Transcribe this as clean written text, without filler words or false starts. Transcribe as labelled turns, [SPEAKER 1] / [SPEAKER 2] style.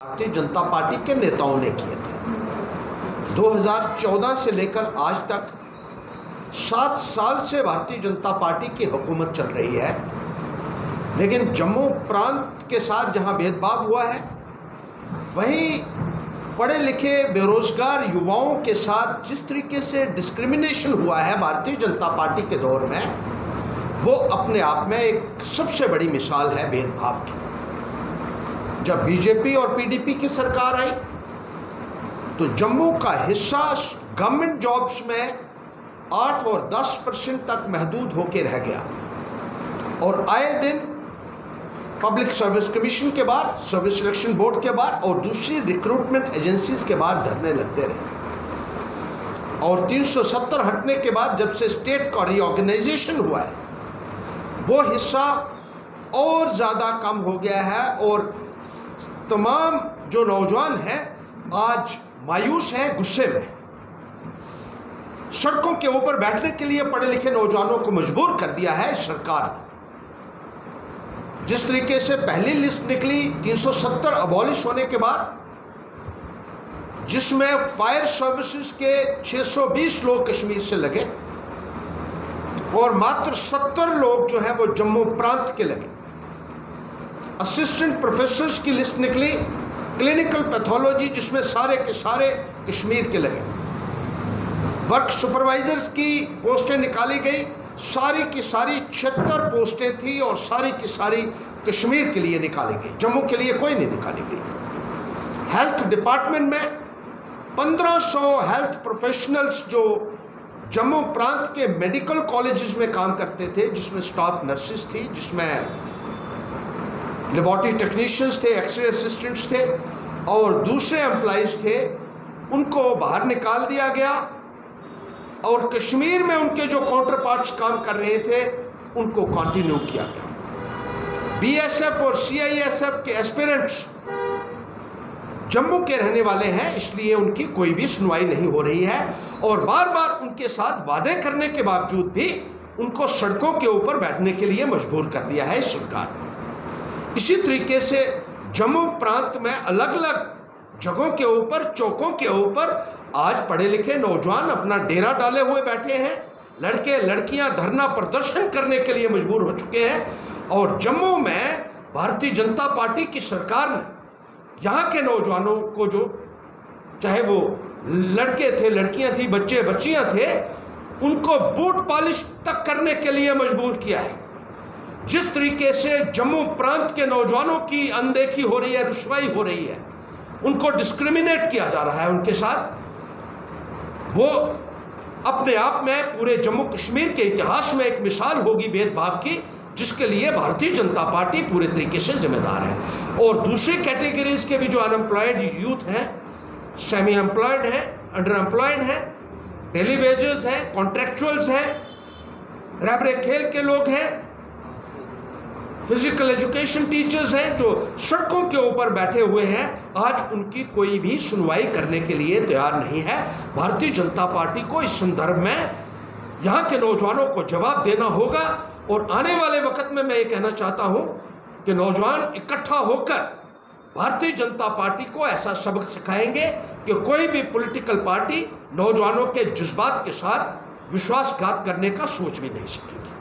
[SPEAKER 1] Bharatiya Janata party के नेताओं ने किए थे। 2014 से लेकर आज तक 7 साल से भारतीय जनता पार्टी की हुकूमत चल रही है, लेकिन जम्मू प्रांत के साथ जहां भेदभाव हुआ है, वहीं पढ़े लिखे बेरोजगार युवाओं के साथ जिस तरीके से डिस्क्रिमिनेशन हुआ है भारतीय जनता पार्टी के दौर में, वो अपने आप में एक सबसे बड़ी मिसाल है भेदभाव की। जब बीजेपी और पीडीपी की सरकार आई तो जम्मू का हिस्सा गवर्नमेंट जॉब्स में 8 और 10% तक महदूद होकर रह गया, और आए दिन पब्लिक सर्विस कमीशन के बाद, सर्विस सिलेक्शन बोर्ड के बाद और दूसरी रिक्रूटमेंट एजेंसीज के बाद धरने लगते रहे। और 370 हटने के बाद जब से स्टेट का रीऑर्गेनाइजेशन हुआ है, वो हिस्सा और ज़्यादा कम हो गया है, और तमाम जो नौजवान हैं आज मायूस हैं, गुस्से में। सड़कों के ऊपर बैठने के लिए पढ़े लिखे नौजवानों को मजबूर कर दिया है सरकार। जिस तरीके से पहली लिस्ट निकली 370 अबॉलिश होने के बाद, जिसमें फायर सर्विसेज के 620 लोग कश्मीर से लगे और मात्र 70 लोग जो है वो जम्मू प्रांत के लगे। असिस्टेंट प्रोफेसर्स की लिस्ट निकली, क्लिनिकल पैथोलॉजी, जिसमें सारे के सारे कश्मीर के लगे। वर्क सुपरवाइजर्स की पोस्टें निकाली गई, सारी की सारी 76 पोस्टें थी और सारी की सारी कश्मीर के लिए निकाली गई, जम्मू के लिए कोई नहीं निकाली गई। हेल्थ डिपार्टमेंट में 1500 हेल्थ प्रोफेशनल्स जो जम्मू प्रांत के मेडिकल कॉलेजेस में काम करते थे, जिसमें स्टाफ नर्सेस थी, जिसमें लेबोरेटरी टेक्नीशियंस थे, एक्सरे असिस्टेंट्स थे और दूसरे एम्प्लॉइज थे, उनको बाहर निकाल दिया गया। और कश्मीर में उनके जो काउंटर पार्ट्स काम कर रहे थे उनको कंटिन्यू किया गया। बीएसएफ और सीआईएसएफ के एस्पिरेंट्स जम्मू के रहने वाले हैं, इसलिए उनकी कोई भी सुनवाई नहीं हो रही है, और बार बार उनके साथ वादे करने के बावजूद भी उनको सड़कों के ऊपर बैठने के लिए मजबूर कर दिया है सरकार। इसी तरीके से जम्मू प्रांत में अलग अलग जगहों के ऊपर, चौकों के ऊपर आज पढ़े लिखे नौजवान अपना डेरा डाले हुए बैठे हैं। लड़के लड़कियां धरना प्रदर्शन करने के लिए मजबूर हो चुके हैं, और जम्मू में भारतीय जनता पार्टी की सरकार ने यहाँ के नौजवानों को, जो चाहे वो लड़के थे, लड़कियां थी, बच्चे बच्चियां थे, उनको बूट पॉलिश तक करने के लिए मजबूर किया है। जिस तरीके से जम्मू प्रांत के नौजवानों की अनदेखी हो रही है, रुसवाई हो रही है, उनको डिस्क्रिमिनेट किया जा रहा है उनके साथ, वो अपने आप में पूरे जम्मू कश्मीर के इतिहास में एक मिसाल होगी भेदभाव की, जिसके लिए भारतीय जनता पार्टी पूरे तरीके से जिम्मेदार है। और दूसरी कैटेगरीज के भी जो अनएम्प्लॉयड यूथ हैं, सेमी एम्प्लॉयड हैं, अंडर एम्प्लॉयड हैं, डेली वेजेस हैं, कॉन्ट्रैक्चुअल्स हैं, रैबरे खेल के लोग हैं, फिजिकल एजुकेशन टीचर्स हैं, जो सड़कों के ऊपर बैठे हुए हैं, आज उनकी कोई भी सुनवाई करने के लिए तैयार नहीं है। भारतीय जनता पार्टी को इस संदर्भ में यहाँ के नौजवानों को जवाब देना होगा, और आने वाले वक्त में मैं ये कहना चाहता हूँ कि नौजवान इकट्ठा होकर भारतीय जनता पार्टी को ऐसा सबक सिखाएंगे कि कोई भी पॉलिटिकल पार्टी नौजवानों के जज्बात के साथ विश्वासघात करने का सोच भी नहीं सकेगी।